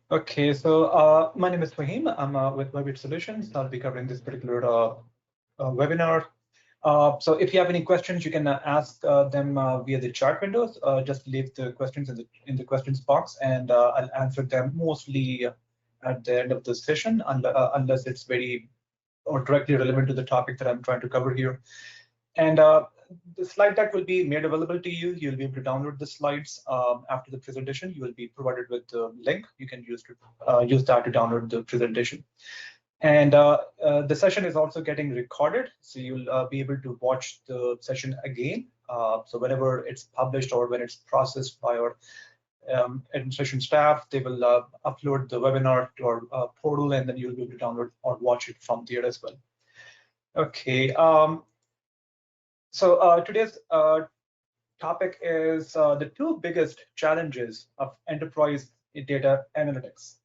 Okay, so my name is Fahim. I'm with Webit Solutions. I'll be covering this particular webinar. So if you have any questions, you can ask them via the chat windows. Just leave the questions in the questions box, and I'll answer them mostly at the end of the session, unless it's very or directly relevant to the topic that I'm trying to cover here. And the slide deck will be made available to you. You'll be able to download the slides after the presentation. You will be provided with the link. You can use that to download the presentation. And the session is also getting recorded, so you'll be able to watch the session again. So whenever it's published or when it's processed by our administration staff, they will upload the webinar to our portal, and then you'll be able to download or watch it from there as well. Okay. So today's topic is the two biggest challenges of enterprise data analytics.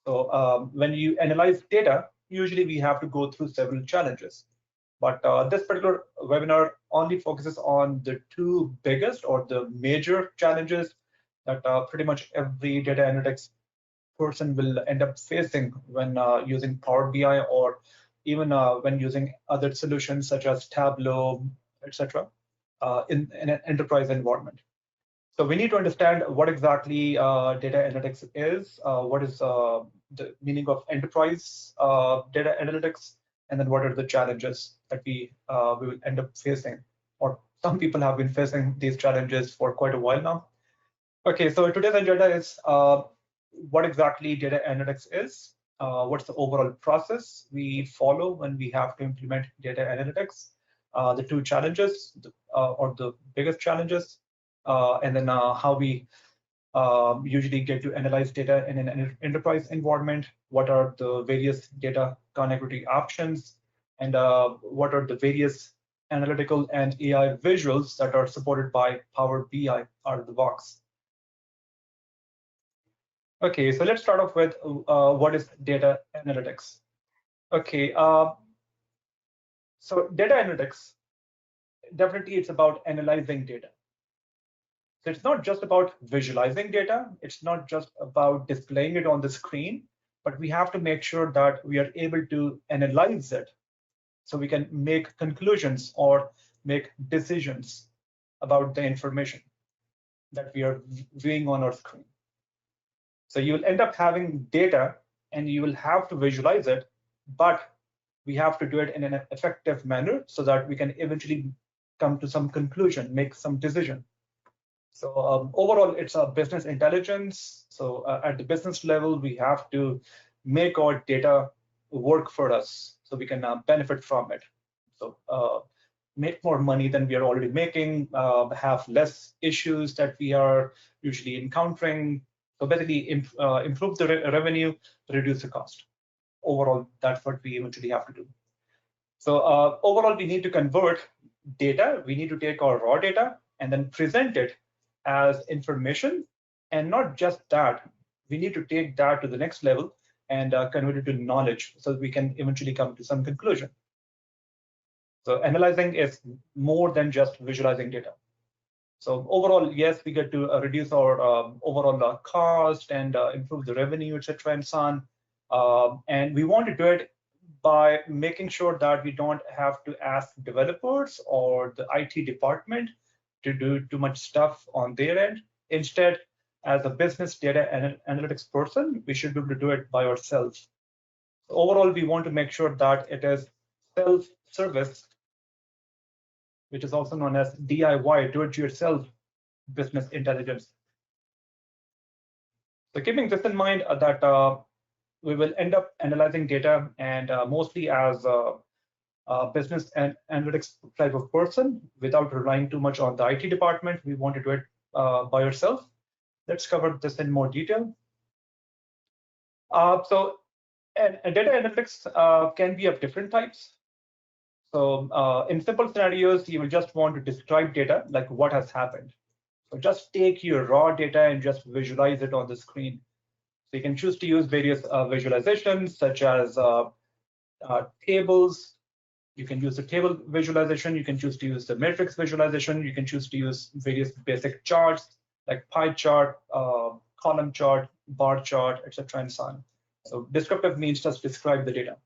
So when you analyze data, usually we have to go through several challenges. But this particular webinar only focuses on the two biggest or the major challenges that pretty much every data analytics person will end up facing when using Power BI or even when using other solutions such as Tableau, etc. In an enterprise environment. So we need to understand what exactly data analytics is, what is the meaning of enterprise data analytics, and then what are the challenges that we will end up facing, or some people have been facing these challenges for quite a while now. Okay, so today's agenda is what exactly data analytics is, what's the overall process we follow when we have to implement data analytics, the two challenges or the biggest challenges, and then how we usually get to analyze data in an enterprise environment, what are the various data connectivity options, and what are the various analytical and AI visuals that are supported by Power BI out of the box. Okay, so let's start off with what is data analytics. Okay, so data analytics, definitely it's about analyzing data. So it's not just about visualizing data, it's not just about displaying it on the screen, but we have to make sure that we are able to analyze it so we can make conclusions or make decisions about the information that we are viewing on our screen. So you will end up having data and you will have to visualize it, but we have to do it in an effective manner so that we can eventually come to some conclusion, make some decision. So overall, it's a business intelligence. So at the business level, we have to make our data work for us so we can benefit from it. So make more money than we are already making, have less issues that we are usually encountering. So basically, improve the revenue, reduce the cost. Overall, that's what we eventually have to do. So overall, we need to convert data. We need to take our raw data and then present it as information. And not just that, we need to take that to the next level and convert it to knowledge so that we can eventually come to some conclusion. So analyzing is more than just visualizing data. So overall, yes, we get to reduce our overall cost and improve the revenue, etc., and so on. And we want to do it by making sure that we don't have to ask developers or the IT department to do too much stuff on their end. Instead, as a business data analytics person, we should be able to do it by ourselves. So overall, we want to make sure that it is self-service, which is also known as DIY, do-it-yourself business intelligence. So keeping this in mind that we will end up analyzing data and mostly as a business and analytics type of person without relying too much on the IT department. We want to do it by yourself. Let's cover this in more detail. And data analytics can be of different types. So in simple scenarios, you will just want to describe data, like what has happened. So just take your raw data and just visualize it on the screen. So you can choose to use various visualizations, such as tables. You can use the table visualization. You can choose to use the matrix visualization. You can choose to use various basic charts, like pie chart, column chart, bar chart, etc., and so on. So descriptive means just describe the data.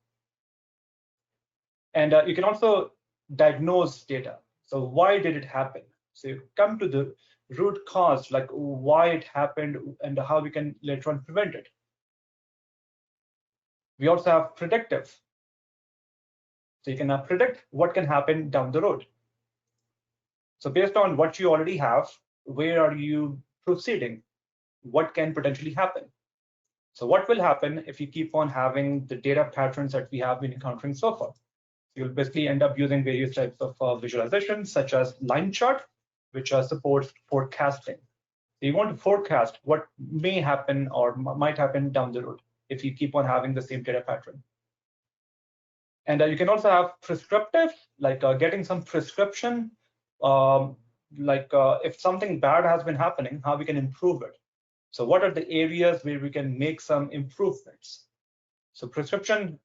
And you can also diagnose data. So why did it happen? So you come to the root cause, like why it happened and how we can later on prevent it. We also have predictive. So you can predict what can happen down the road. So based on what you already have, where are you proceeding? What can potentially happen? So what will happen if you keep on having the data patterns that we have been encountering so far? You'll basically end up using various types of visualizations, such as line chart, which supports forecasting. So you want to forecast what may happen or might happen down the road if you keep on having the same data pattern. And you can also have prescriptive, like getting some prescription, if something bad has been happening, how we can improve it. So what are the areas where we can make some improvements? So prescription,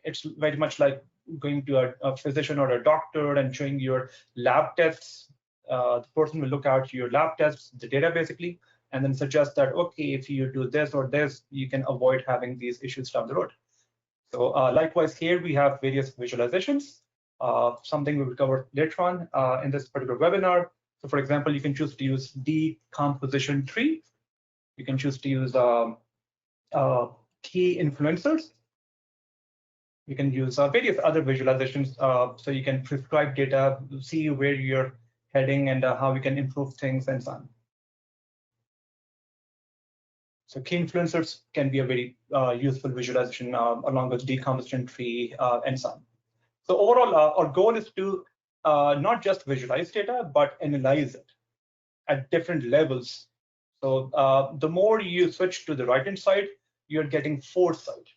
it's very much like going to a physician or a doctor and showing your lab tests. The person will look at your lab tests, the data basically, and then suggest that, okay, if you do this or this, you can avoid having these issues down the road. So likewise here, we have various visualizations, something we will cover later on in this particular webinar. So for example, you can choose to use decomposition tree. You can choose to use key influencers. You can use various other visualizations so you can prescribe data, see where you're heading and how we can improve things and so on. So key influencers can be a very useful visualization along with decomposition tree and so on. So overall, our goal is to not just visualize data, but analyze it at different levels. So the more you switch to the right-hand side, you're getting foresight.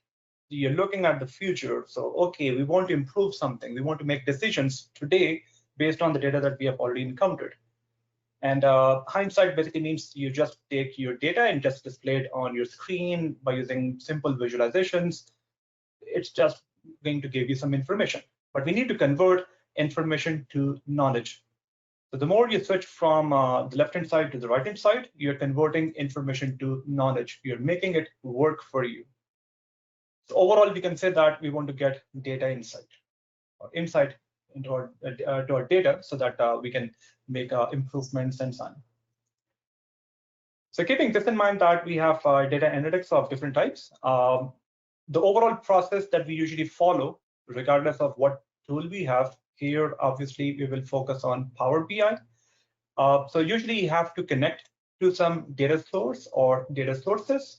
You're looking at the future. So, okay, we want to improve something. We want to make decisions today based on the data that we have already encountered. And hindsight basically means you just take your data and just display it on your screen by using simple visualizations. It's just going to give you some information. But we need to convert information to knowledge. So the more you switch from the left-hand side to the right-hand side, you're converting information to knowledge. You're making it work for you. So overall, we can say that we want to get data insight or insight into our data so that we can make improvements and so on. So keeping this in mind that we have data analytics of different types, the overall process that we usually follow, regardless of what tool we have, here obviously we will focus on Power BI. So usually you have to connect to some data source or data sources.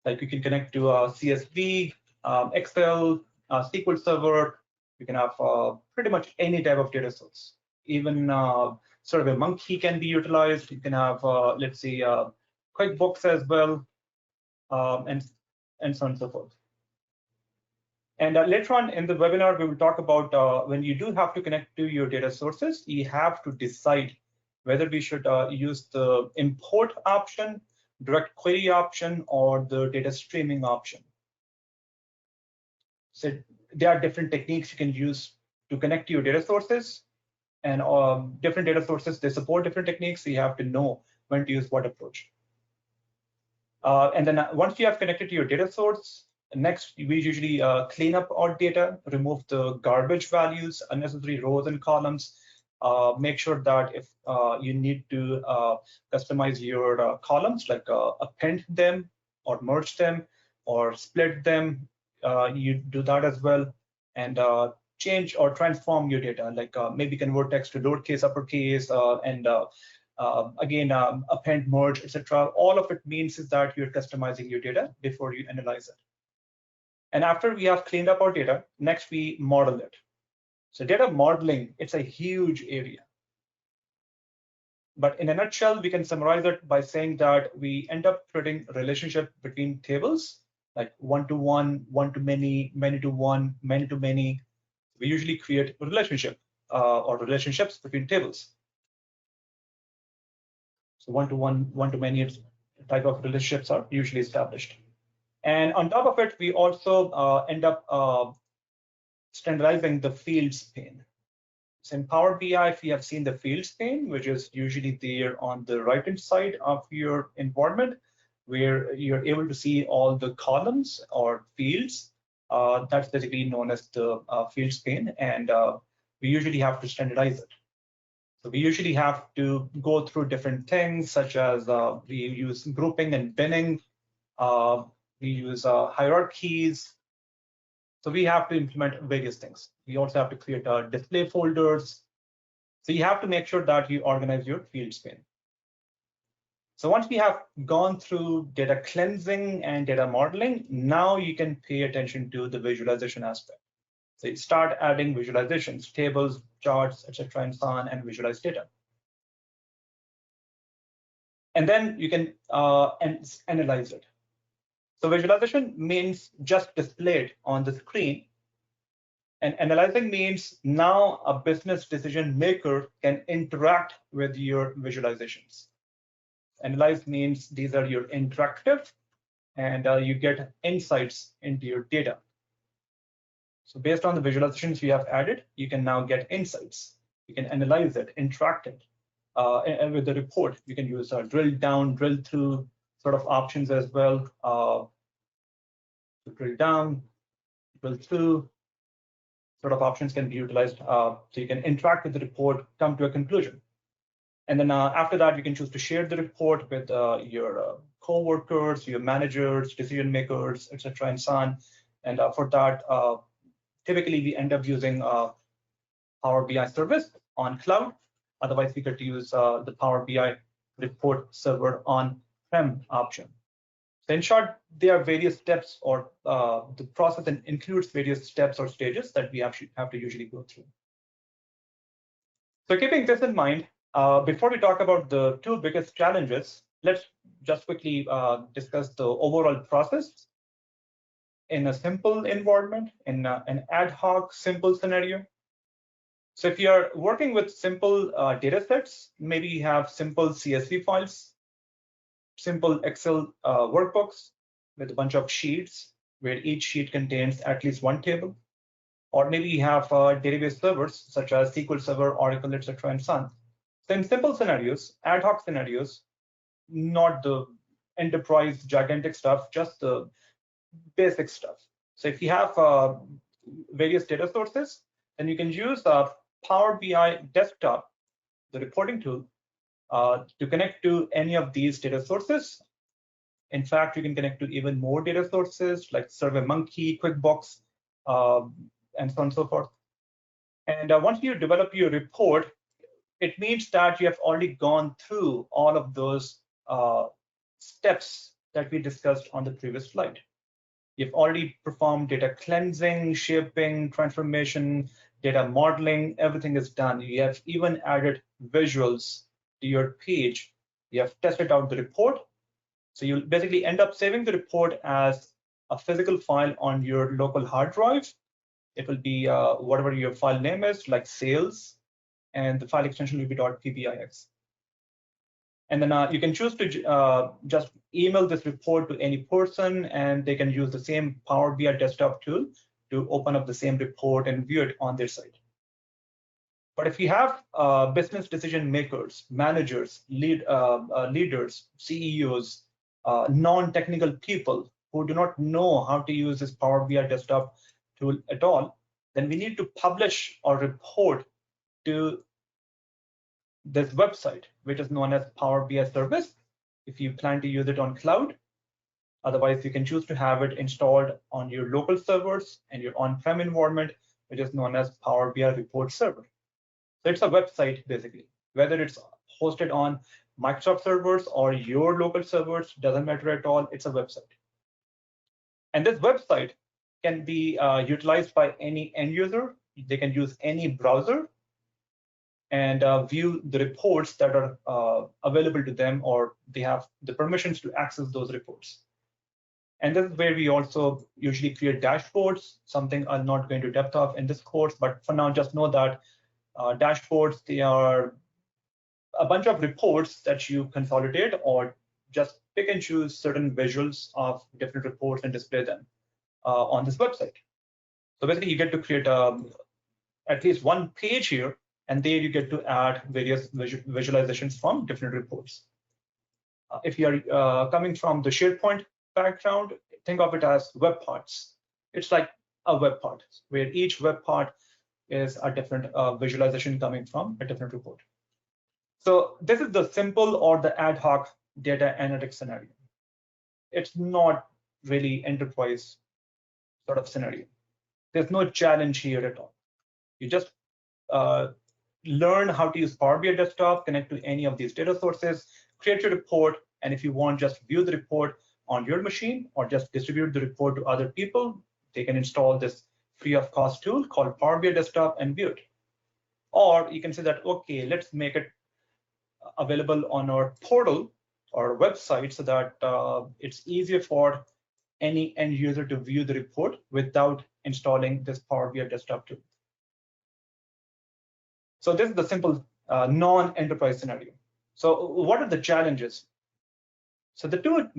Like you can connect to CSV, Excel, SQL Server. You can have pretty much any type of data source. Even sort of a monkey can be utilized. You can have, let's say, QuickBooks as well, and so on and so forth. And later on in the webinar, we will talk about when you do have to connect to your data sources, you have to decide whether we should use the import option, direct query option, or the data streaming option. So there are different techniques you can use to connect to your data sources, and different data sources, they support different techniques, so you have to know when to use what approach. And then once you have connected to your data source, next we usually clean up our data, remove the garbage values, unnecessary rows and columns, make sure that if you need to customize your columns, like append them or merge them or split them, you do that as well, and change or transform your data, like maybe convert text to lowercase, uppercase, and again, append, merge, etc. All of it means is that you're customizing your data before you analyze it. And after we have cleaned up our data, next we model it. So data modeling, it's a huge area. But in a nutshell, we can summarize it by saying that we end up creating a relationship between tables, like one-to-one, one-to-many, many-to-one, many-to-many. We usually create a relationship or relationships between tables. So one-to-one, one-to-many type of relationships are usually established. And on top of it, we also end up standardizing the fields pane. So in Power BI, if you have seen the fields pane, which is usually there on the right-hand side of your environment, where you're able to see all the columns or fields, that's basically known as the fields pane, and we usually have to standardize it. So we usually have to go through different things, such as we use grouping and binning, we use hierarchies. So we have to implement various things. We also have to create display folders. So you have to make sure that you organize your fields pane. So once we have gone through data cleansing and data modeling, now you can pay attention to the visualization aspect. So you start adding visualizations, tables, charts, etc., and so on, and visualize data. And then you can analyze it. So visualization means just displayed on the screen. And analyzing means now a business decision maker can interact with your visualizations. Analyze means these are your interactive, and you get insights into your data. So based on the visualizations you have added, you can now get insights. You can analyze it, interact it. And with the report, you can use drill down, drill through sort of options as well. Drill down, drill through sort of options can be utilized. So you can interact with the report, come to a conclusion. And then after that, you can choose to share the report with your co-workers, your managers, decision makers, etc., and so on. And for that, typically we end up using Power BI service on cloud. Otherwise, we could use the Power BI report server on-prem option. So in short, there are various steps, or the process includes various steps or stages that we have to usually go through. So keeping this in mind, before we talk about the two biggest challenges, let's just quickly discuss the overall process in a simple environment, in an ad hoc simple scenario. So if you're working with simple data sets, maybe you have simple CSV files, simple Excel workbooks with a bunch of sheets where each sheet contains at least one table. Or maybe you have database servers such as SQL Server, Oracle, etc., and so on. So in simple scenarios, ad hoc scenarios, not the enterprise gigantic stuff, just the basic stuff. So if you have various data sources, then you can use Power BI Desktop, the reporting tool, to connect to any of these data sources. In fact, you can connect to even more data sources like SurveyMonkey, QuickBooks, and so on and so forth. And once you develop your report, it means that you have already gone through all of those steps that we discussed on the previous slide. You've already performed data cleansing, shaping, transformation, data modeling, everything is done. You have even added visuals to your page. You have tested out the report. So you'll basically end up saving the report as a physical file on your local hard drive. It will be whatever your file name is, like sales, and the file extension will be .ppix. And then you can choose to just email this report to any person, and they can use the same Power BI desktop tool to open up the same report and view it on their site. But if you have business decision makers, managers, leaders, CEOs, non-technical people who do not know how to use this Power BI desktop tool at all, then we need to publish our report to this website, which is known as Power BI Service, if you plan to use it on cloud. Otherwise, you can choose to have it installed on your local servers and your on-prem environment, which is known as Power BI Report Server. So it's a website, basically. Whether it's hosted on Microsoft servers or your local servers, doesn't matter at all, it's a website. And this website can be utilized by any end user. They can use any browser and view the reports that are available to them, or they have the permissions to access those reports. And this is where we also usually create dashboards, something I'm not going to depth of in this course, but for now, just know that dashboards, they are a bunch of reports that you consolidate or just pick and choose certain visuals of different reports and display them on this website. So basically, you get to create at least one page here And there you get to add various visualizations from different reports. If you are coming from the SharePoint background, think of it as web parts. It's like a web part where each web part is a different visualization coming from a different report. So this is the simple or the ad hoc data analytics scenario. It's not really enterprise sort of scenario. There's no challenge here at all. You just learn how to use Power BI Desktop, connect to any of these data sources, create your report, and if you want, just view the report on your machine or just distribute the report to other people. They can install this free of cost tool called Power BI Desktop and view it. Or you can say that, okay, let's make it available on our portal or website so that it's easier for any end user to view the report without installing this Power BI Desktop tool. So this is the simple non-enterprise scenario. So what are the challenges? So the two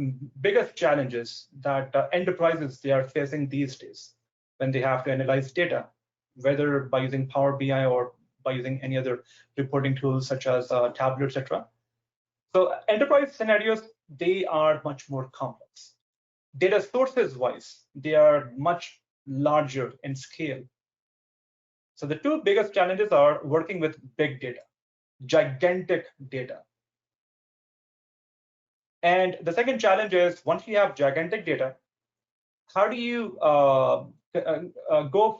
biggest challenges that enterprises they are facing these days when they have to analyze data, whether by using Power BI or by using any other reporting tools such as Tableau, etc. So enterprise scenarios, they are much more complex. Data sources wise, they are much larger in scale. So the two biggest challenges are working with big data, gigantic data. And the second challenge is once you have gigantic data, how do you go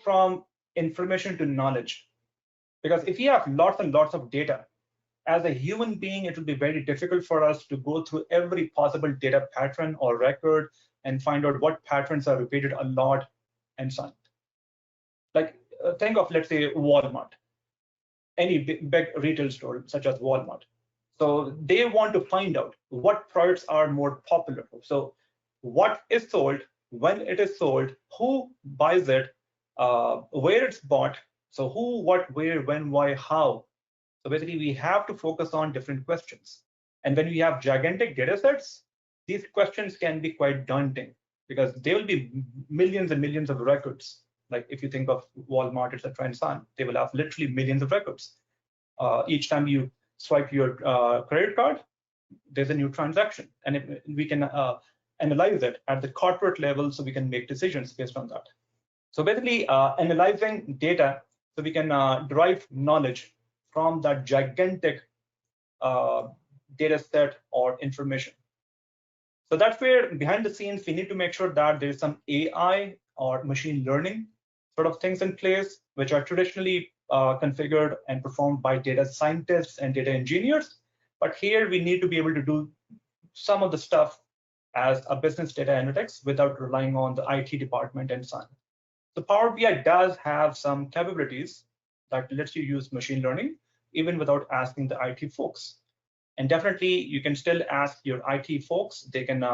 from information to knowledge? Because if you have lots and lots of data, as a human being, it will be very difficult for us to go through every possible data pattern or record and find out what patterns are repeated a lot and so on. Like think of, let's say, Walmart, any big retail store such as Walmart. So they want to find out what products are more popular. So what is sold, when it is sold, who buys it, where it's bought. So who, what, where, when, why, how. So basically, we have to focus on different questions. And when we have gigantic data sets, these questions can be quite daunting because there will be millions and millions of records. Like if you think of Walmart, etc., and so on, they will have literally millions of records. Each time you swipe your credit card, there's a new transaction, and we can analyze it at the corporate level, so we can make decisions based on that. So basically, analyzing data, so we can derive knowledge from that gigantic data set or information. So that's where behind the scenes, we need to make sure that there is some AI or machine learning sort of things in place, which are traditionally configured and performed by data scientists and data engineers. But here we need to be able to do some of the stuff as a business data analytics without relying on the IT department and so on. So Power BI does have some capabilities that lets you use machine learning even without asking the IT folks. And definitely you can still ask your IT folks. They can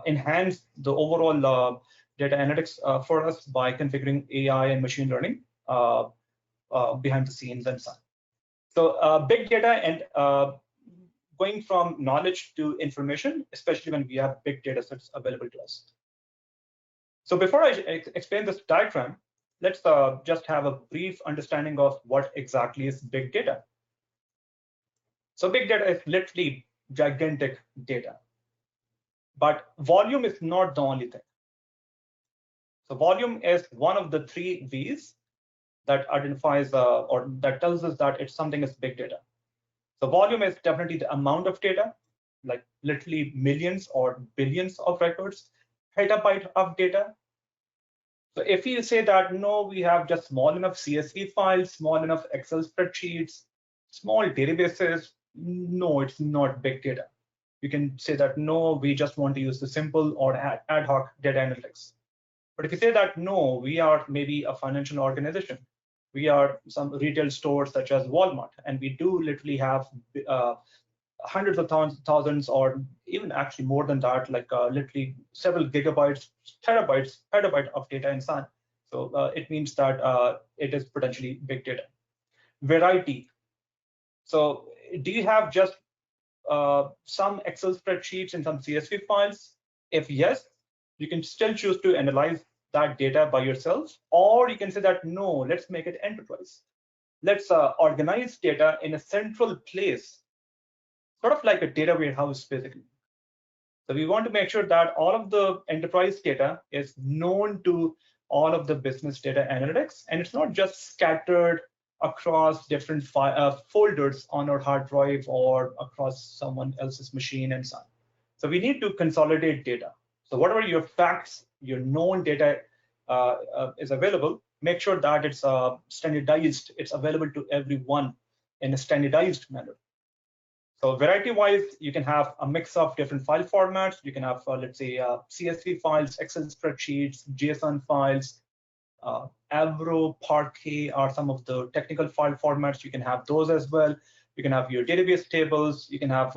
enhance the overall data analytics for us by configuring AI and machine learning behind the scenes and so on. So big data and going from knowledge to information, especially when we have big data sets available to us. So before I explain this diagram, let's just have a brief understanding of what exactly is big data. So big data is literally gigantic data, but volume is not the only thing. So volume is one of the three V's that identifies or that tells us that it's something is big data. So volume is definitely the amount of data, like literally millions or billions of records, petabyte of data. So if you say that, no, we have just small enough CSV files, small enough Excel spreadsheets, small databases, no, it's not big data. You can say that, no, we just want to use the simple or ad hoc data analytics. But if you say that, no, we are maybe a financial organization, we are some retail stores such as Walmart, and we do literally have hundreds of thousands, or even actually more than that, like literally several gigabytes, petabyte of data and so on. So it means that it is potentially big data. Variety. So do you have just some Excel spreadsheets and some CSV files? If yes, you can still choose to analyze that data by yourself, or you can say that, no, let's make it enterprise. let's organize data in a central place, sort of like a data warehouse, basically. So we want to make sure that all of the enterprise data is known to all of the business data analytics, and it's not just scattered across different folders on our hard drive or across someone else's machine and so on. So we need to consolidate data. So whatever your facts, your known data is available, make sure that it's standardized, it's available to everyone in a standardized manner. So variety-wise, you can have a mix of different file formats. You can have, let's say, CSV files, Excel spreadsheets, JSON files, Avro, Parquet are some of the technical file formats. You can have those as well. You can have your database tables. You can have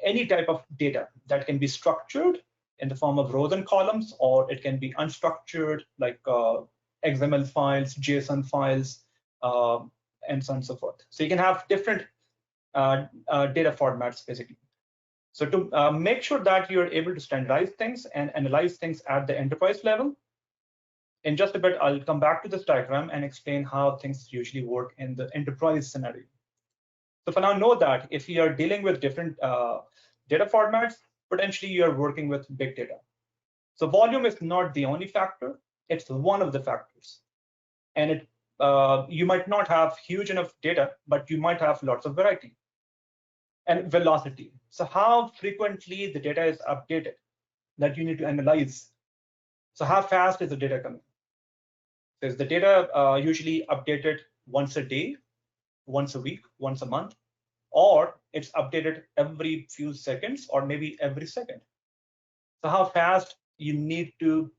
any type of data that can be structured in the form of rows and columns, or it can be unstructured, like XML files, JSON files, and so on and so forth. So you can have different data formats, basically. So to make sure that you're able to standardize things and analyze things at the enterprise level, in just a bit, I'll come back to this diagram and explain how things usually work in the enterprise scenario. So for now, know that if you are dealing with different data formats, potentially you are working with big data. So volume is not the only factor, it's one of the factors. And it you might not have huge enough data, but you might have lots of variety. And velocity. So how frequently the data is updated that you need to analyze. So how fast is the data coming? So is the data usually updated once a day, once a week, once a month, or it's updated every few seconds or maybe every second? So how fast you need to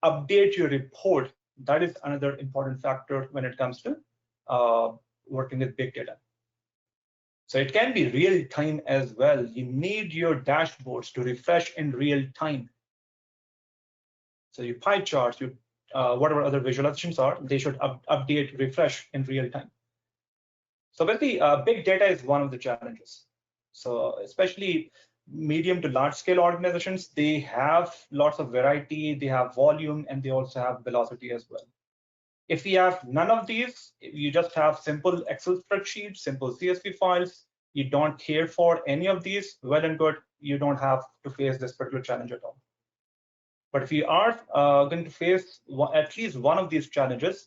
update your report, that is another important factor when it comes to working with big data. So it can be real time as well. You need your dashboards to refresh in real time. So your pie charts, your whatever other visualizations are, they should update, refresh in real time. So basically, big data is one of the challenges. So especially medium to large scale organizations, they have lots of variety, they have volume, and they also have velocity as well. If we have none of these, you just have simple Excel spreadsheets, simple CSV files, you don't care for any of these, well and good, you don't have to face this particular challenge at all. But if you are going to face at least one of these challenges,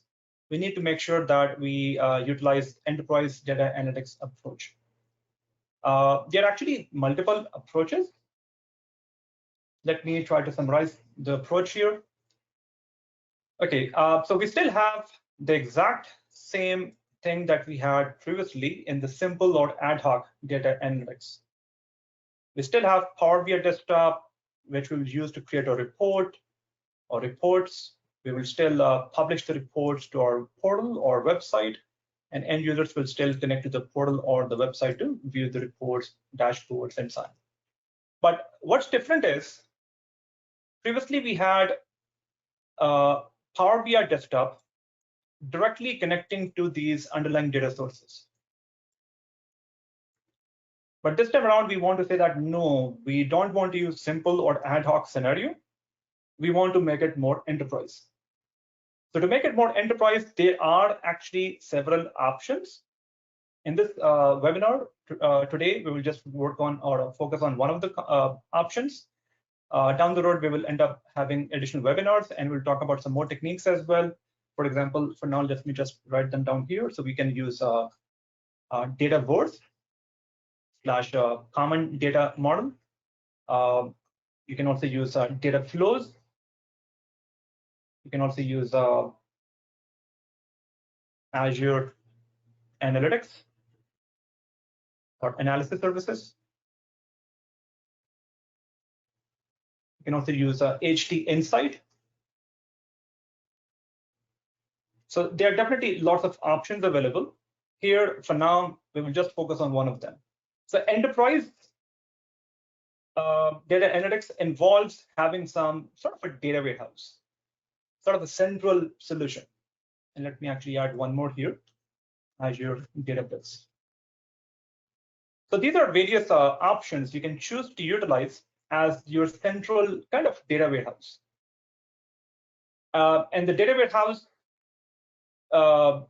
we need to make sure that we utilize enterprise data analytics approach. There are actually multiple approaches. Let me try to summarize the approach here. Okay, so we still have the exact same thing that we had previously in the simple or ad hoc data analytics. We still have Power BI Desktop, which we will use to create a report or reports. We will still publish the reports to our portal or website, and end users will still connect to the portal or the website to view the reports, dashboards, and so on. But what's different is previously we had Power BI Desktop directly connecting to these underlying data sources. But this time around, we want to say that no, we don't want to use simple or ad hoc scenario. We want to make it more enterprise. So to make it more enterprise, there are actually several options. In this webinar today, we will just work on or focus on one of the options. Down the road, we will end up having additional webinars, and we'll talk about some more techniques as well. For example, for now, let me just write them down here. So we can use data words / common data model. You can also use data flows. You can also use Azure Analytics or analysis services. You can also use HT Insight. So there are definitely lots of options available. Here, for now, we will just focus on one of them. So enterprise data analytics involves having some sort of a data warehouse, sort of a central solution. And let me actually add one more here, Azure Database. So these are various options you can choose to utilize as your central kind of data warehouse. And the data warehouse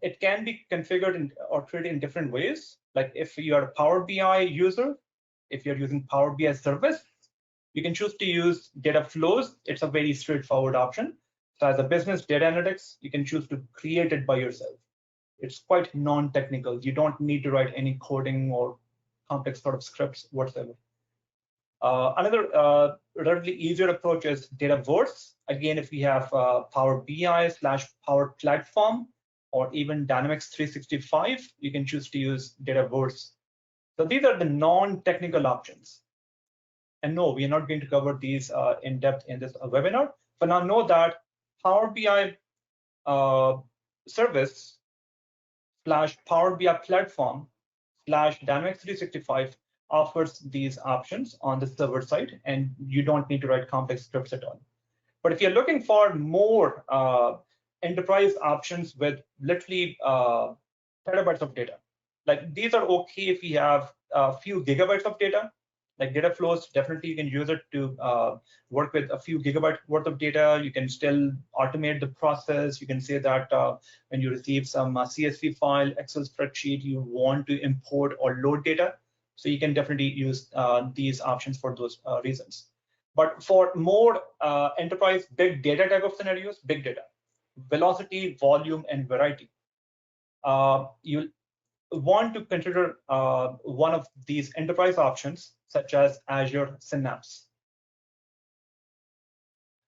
it can be configured or created in different ways. Like if you are a Power BI user, if you're using Power BI service, you can choose to use data flows. It's a very straightforward option. So as a business data analytics, you can choose to create it by yourself. It's quite non-technical. You don't need to write any coding or complex sort of scripts whatsoever. Another relatively easier approach is Dataverse. Again, if we have Power BI/Power Platform or even Dynamics 365, you can choose to use Dataverse. So these are the non-technical options. And no, we are not going to cover these in depth in this webinar. For now, know that Power BI service /Power BI platform /Dynamics 365 offers these options on the server side, and you don't need to write complex scripts at all. But if you're looking for more enterprise options with literally terabytes of data, like these are okay if you have a few gigabytes of data, like data flows, definitely you can use it to work with a few gigabyte worth of data. You can still automate the process. You can say that when you receive some CSV file, Excel spreadsheet, you want to import or load data. So you can definitely use these options for those reasons. But for more enterprise big data type of scenarios, big data, velocity, volume, and variety, you'll want to consider one of these enterprise options, such as Azure Synapse.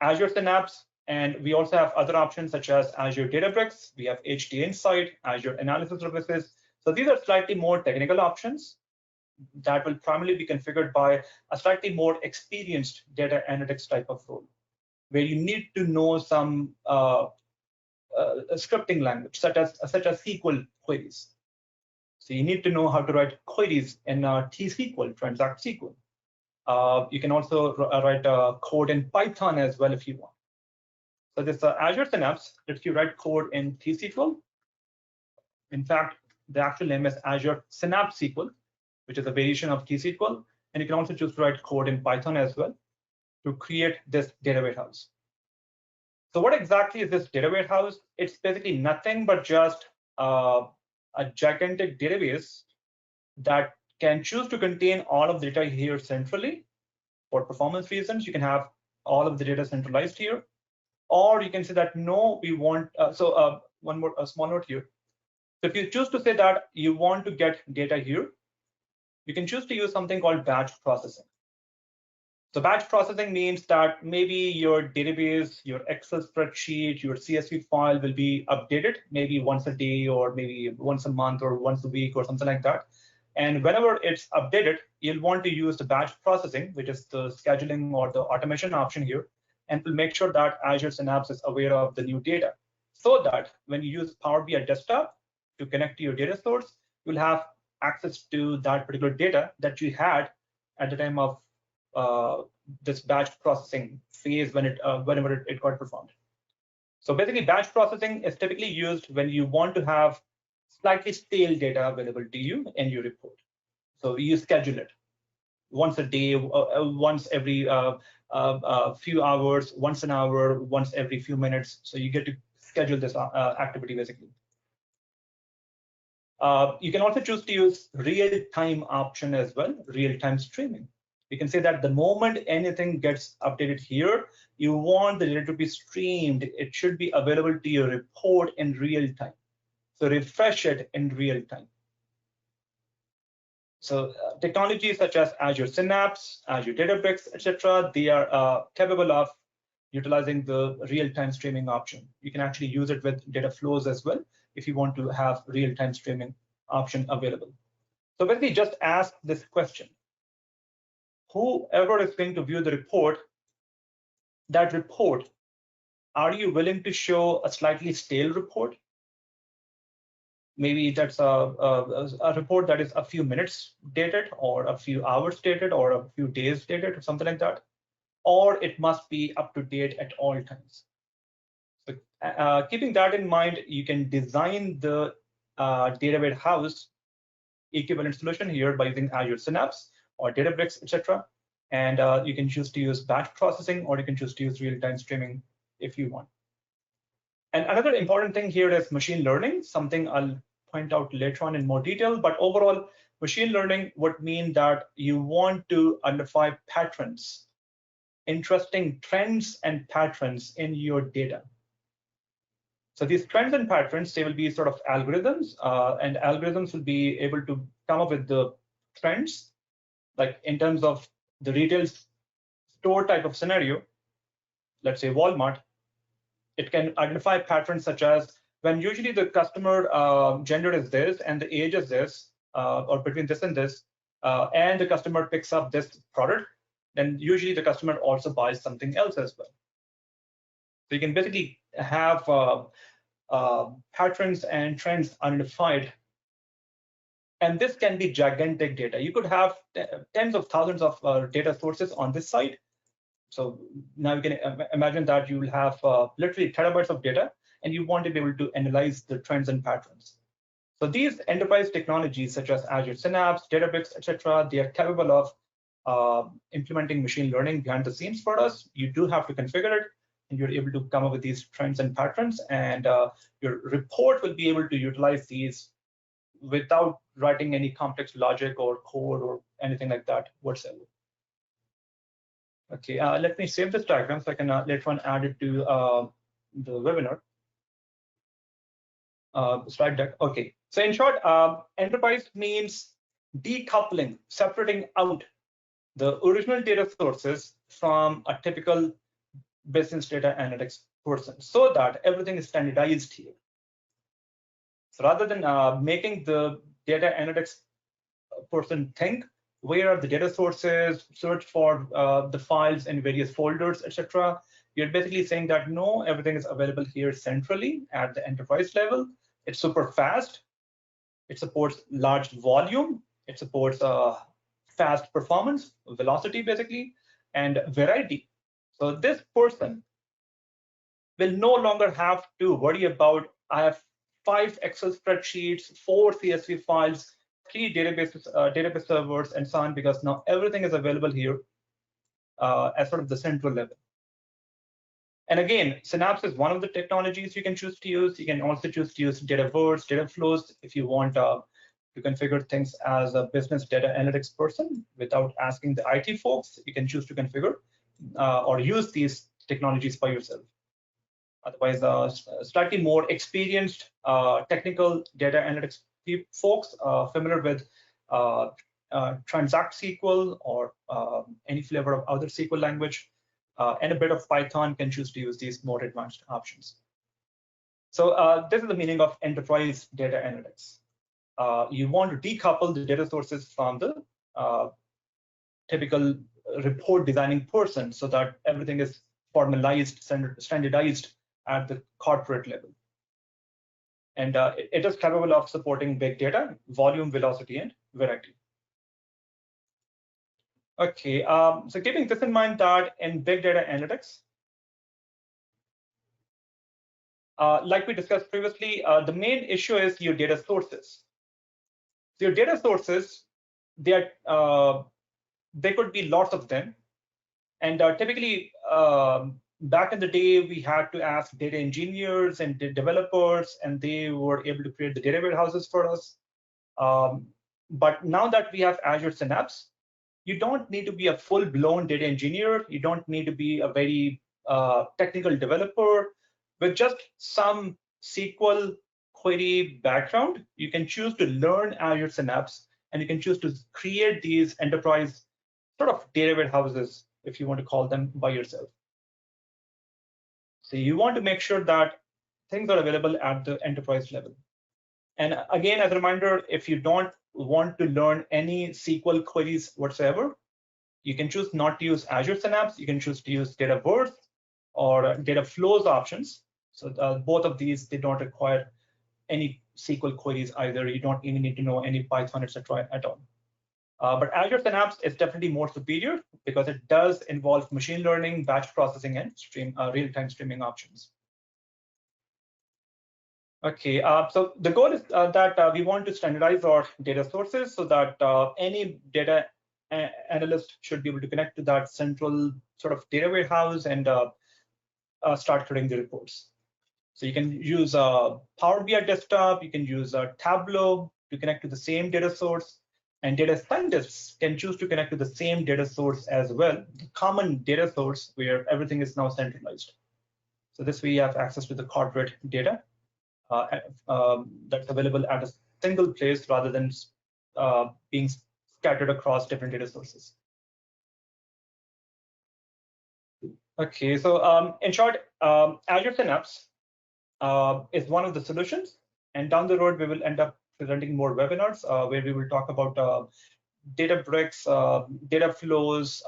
Azure Synapse, and we also have other options such as Azure Databricks. We have HT Insight, Azure Analysis Services. So these are slightly more technical options that will primarily be configured by a slightly more experienced data analytics type of role, where you need to know some scripting language, such as SQL queries. So you need to know how to write queries in T-SQL, Transact SQL. You can also write code in Python as well if you want. So this Azure Synapse lets you write code in T-SQL. In fact, the actual name is Azure Synapse SQL, which is a variation of T-SQL. And you can also choose to write code in Python as well to create this data warehouse. So what exactly is this data warehouse? It's basically nothing but just a gigantic database that can choose to contain all of the data here centrally. For performance reasons, you can have all of the data centralized here, or you can say that no, we want. One more small note here. So if you choose to say that you want to get data here, you can choose to use something called batch processing. So batch processing means that maybe your database, your Excel spreadsheet, your CSV file will be updated maybe once a day or maybe once a month or once a week or something like that. And whenever it's updated, you'll want to use the batch processing, which is the scheduling or the automation option here, and will make sure that Azure Synapse is aware of the new data, so that when you use Power BI Desktop to connect to your data source, you'll have access to that particular data that you had at the time of this batch processing phase whenever it got performed. So basically, batch processing is typically used when you want to have slightly stale data available to you in your report. So you schedule it once a day, once every few hours, once an hour, once every few minutes. So you get to schedule this activity basically. You can also choose to use real-time option as well, real-time streaming. You can say that the moment anything gets updated here, you want the data to be streamed. It should be available to your report in real time. So refresh it in real time. So technologies such as Azure Synapse, Azure Databricks, etc., they are capable of utilizing the real-time streaming option. You can actually use it with data flows as well if you want to have real-time streaming option available. So basically, just ask this question. Whoever is going to view the report, that report, are you willing to show a slightly stale report? Maybe that's a report that is a few minutes dated or a few hours dated or a few days dated or something like that. Or it must be up to date at all times. So keeping that in mind, you can design the data warehouse equivalent solution here by using Azure Synapse or Databricks, etc. And you can choose to use batch processing, or you can choose to use real-time streaming if you want. And another important thing here is machine learning, something I'll point out later on in more detail. But overall, machine learning would mean that you want to identify patterns, interesting trends and patterns in your data. So these trends and patterns, they will be sort of algorithms, and algorithms will be able to come up with the trends, like in terms of the retail store type of scenario, let's say Walmart. It can identify patterns such as when usually the customer gender is this and the age is this, or between this and this, and the customer picks up this product, then usually the customer also buys something else as well. So you can basically have patterns and trends identified. And this can be gigantic data. You could have tens of thousands of data sources on this site. So now you can imagine that you will have literally terabytes of data, and you want to be able to analyze the trends and patterns. So these enterprise technologies such as Azure Synapse, Databricks, etc., they are capable of implementing machine learning behind the scenes for us. You do have to configure it, and you're able to come up with these trends and patterns, and your report will be able to utilize these without writing any complex logic or code or anything like that whatsoever. Okay, let me save this diagram so I can later on add it to the webinar slide deck. Okay, so in short, enterprise means decoupling, separating out the original data sources from a typical business data analytics person, so that everything is standardized here. So rather than making the data analytics person think, where are the data sources, search for the files in various folders, etc. You're basically saying that no, everything is available here centrally at the enterprise level. It's super fast. It supports large volume. It supports fast performance, velocity basically, and variety. So this person will no longer have to worry about, I have 5 Excel spreadsheets, 4 CSV files, 3 database servers, and so on, because now everything is available here as sort of the central level. And again, Synapse is one of the technologies you can choose to use. You can also choose to use Dataverse, data flows if you want to configure things as a business data analytics person without asking the IT folks. You can choose to configure or use these technologies by yourself. Otherwise, slightly more experienced technical data analytics folks familiar with Transact SQL or any flavor of other SQL language and a bit of Python can choose to use these more advanced options. So this is the meaning of enterprise data analytics. You want to decouple the data sources from the typical report designing person so that everything is formalized, standardized at the corporate level. And it is capable of supporting big data, volume, velocity, and variety. Okay, so keeping this in mind that in big data analytics, like we discussed previously, the main issue is your data sources. So your data sources, they could be lots of them. And typically, back in the day, we had to ask data engineers and developers, and they were able to create the data warehouses for us. But now that we have Azure Synapse, you don't need to be a full-blown data engineer. You don't need to be a very technical developer. With just some SQL query background, you can choose to learn Azure Synapse, and you can choose to create these enterprise sort of data warehouses, if you want to call them, by yourself. So you want to make sure that things are available at the enterprise level. And again, as a reminder, if you don't want to learn any SQL queries whatsoever, you can choose not to use Azure Synapse. You can choose to use Dataverse or data flows options. So both of these, they don't require any SQL queries either. You don't even need to know any Python, etc. at all. But Azure Synapse is definitely more superior because it does involve machine learning, batch processing, and real-time streaming options. Okay, so the goal is that we want to standardize our data sources so that any data analyst should be able to connect to that central sort of data warehouse and start creating the reports. So you can use a Power BI desktop, you can use a Tableau to connect to the same data source, and data scientists can choose to connect to the same data source as well, the common data source where everything is now centralized. So this way you have access to the corporate data that's available at a single place rather than being scattered across different data sources. Okay, so in short, Azure Synapse is one of the solutions, and down the road we will end up presenting more webinars where we will talk about Databricks, data flows,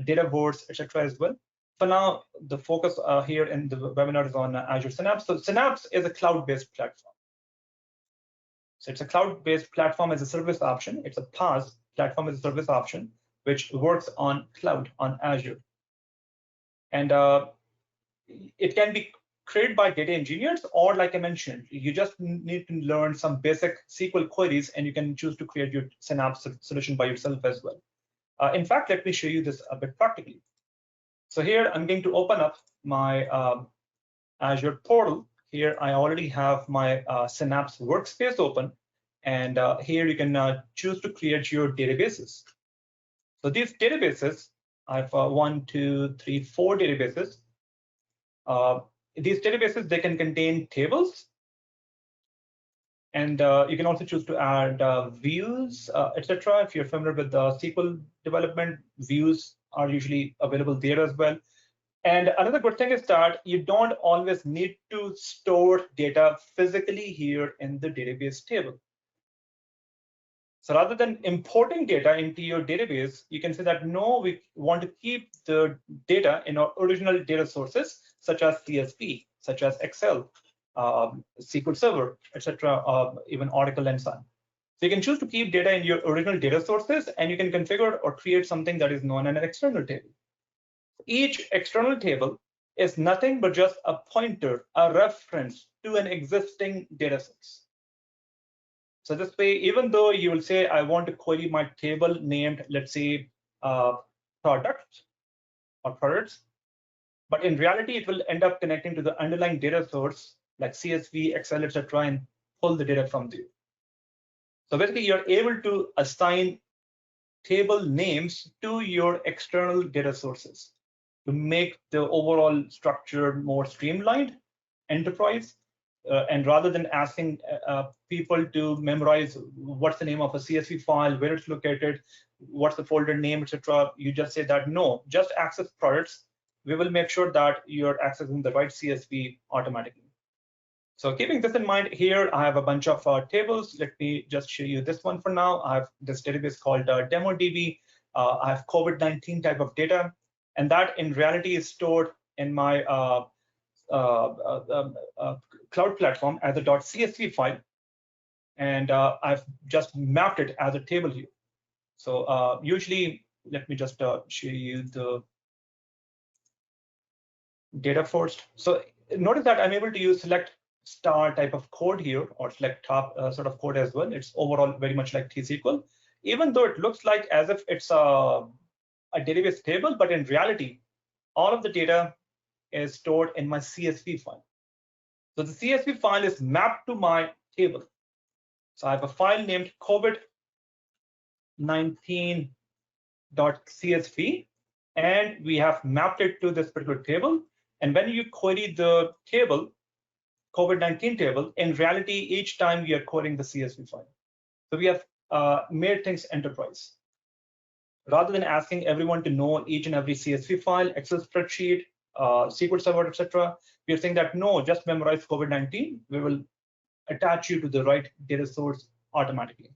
data boards, etc. as well. For now, the focus here in the webinar is on Azure Synapse. So Synapse is a cloud-based platform. So it's a cloud-based platform as a service option. It's a PaaS, platform as a service option, which works on cloud, on Azure. And it can be created by data engineers, or like I mentioned, you just need to learn some basic SQL queries and you can choose to create your Synapse solution by yourself as well. In fact, let me show you this a bit practically. So here I'm going to open up my Azure portal. Here I already have my Synapse workspace open, and here you can choose to create your databases. So these databases, I have 1, 2, 3, 4 databases. These databases, they can contain tables, and you can also choose to add views, etc. If you're familiar with the SQL development, views are usually available there as well. And another good thing is that you don't always need to store data physically here in the database table. So rather than importing data into your database, you can say that no, we want to keep the data in our original data sources, such as CSV, such as Excel, SQL Server, etc., even Oracle and so on. So you can choose to keep data in your original data sources, and you can configure or create something that is known as an external table. Each external table is nothing but just a pointer, a reference to an existing data source. So this way, even though you will say, I want to query my table named, let's say, products or products, but in reality, it will end up connecting to the underlying data source like CSV, Excel, etc., and pull the data from there. So basically, you're able to assign table names to your external data sources to make the overall structure more streamlined, enterprise, and rather than asking people to memorize what's the name of a CSV file, where it's located, what's the folder name, etc., you just say that no, just access products. We will make sure that you're accessing the right CSV automatically. So keeping this in mind, here I have a bunch of tables. Let me just show you this one for now. I have this database called DemoDB. I have COVID-19 type of data, and that in reality is stored in my cloud platform as a .csv file, and I've just mapped it as a table here. So usually, let me just show you the data first. So notice that I'm able to use select star type of code here, or select top sort of code as well. It's overall very much like T-SQL, even though it looks like as if it's a database table, but in reality, all of the data is stored in my CSV file. So the CSV file is mapped to my table. So I have a file named COVID-19.csv, and we have mapped it to this particular table. And when you query the table, COVID-19 table, in reality, each time we are querying the CSV file. So we have made things enterprise. Rather than asking everyone to know each and every CSV file, Excel spreadsheet, SQL Server, etc., we are saying that no, just memorize COVID-19. We will attach you to the right data source automatically.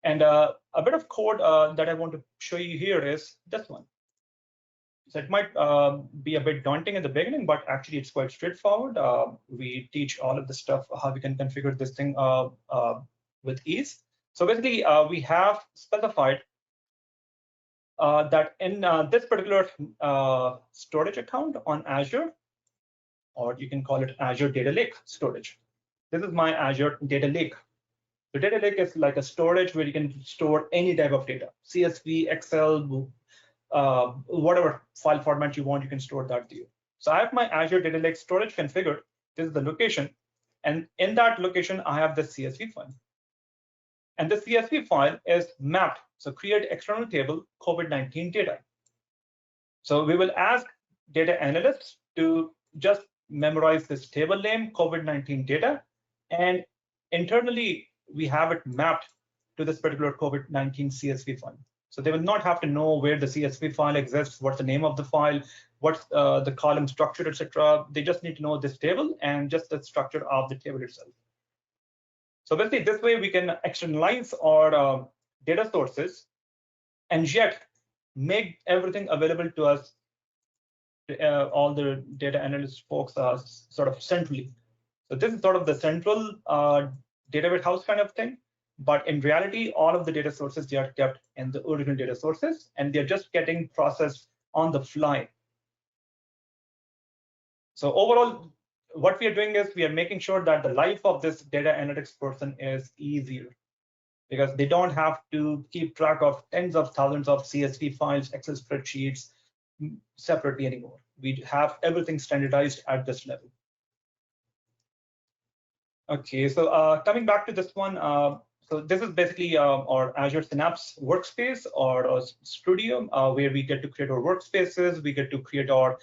And a bit of code that I want to show you here is this one. So it might be a bit daunting in the beginning, but actually it's quite straightforward. We teach all of the stuff, how we can configure this thing with ease. So basically, we have specified that in this particular storage account on Azure, or you can call it Azure Data Lake storage. This is my Azure Data Lake. The Data Lake is like a storage where you can store any type of data, CSV, Excel, whatever file format you want, you can store that there. So I have my Azure Data Lake storage configured, This is the location. And in that location, I have the CSV file. And the CSV file is mapped. So create external table, COVID-19 data. So we will ask data analysts to just memorize this table name, COVID-19 data. And internally, we have it mapped to this particular COVID-19 CSV file. So they will not have to know where the CSV file exists, what's the name of the file, what's the column structure, etc. They just need to know this table and just the structure of the table itself. So basically, this way we can externalize our data sources and yet make everything available to us, all the data analyst folks are sort of centrally. So this is sort of the central data warehouse kind of thing. But in reality, all of the data sources, they are kept in the original data sources, and they're just getting processed on the fly. So overall, what we are doing is we are making sure that the life of this data analytics person is easier, because they don't have to keep track of tens of thousands of CSV files, Excel spreadsheets separately anymore. We have everything standardized at this level. Okay, so coming back to this one, so this is basically our Azure Synapse workspace or a studio where we get to create our workspaces, we get to create our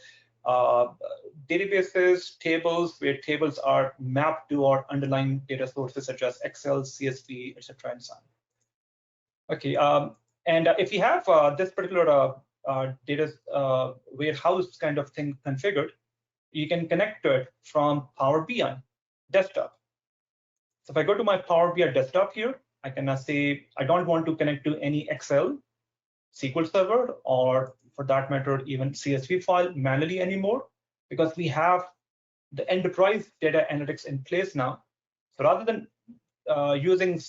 databases, tables, where tables are mapped to our underlying data sources such as Excel, CSV, etc., and so on. Okay, and if you have this particular data warehouse kind of thing configured, you can connect to it from Power BI desktop. So if I go to my Power BI desktop here, I can say I don't want to connect to any Excel, SQL Server, or for that matter, even CSV file manually anymore, because we have the enterprise data analytics in place now. So rather than using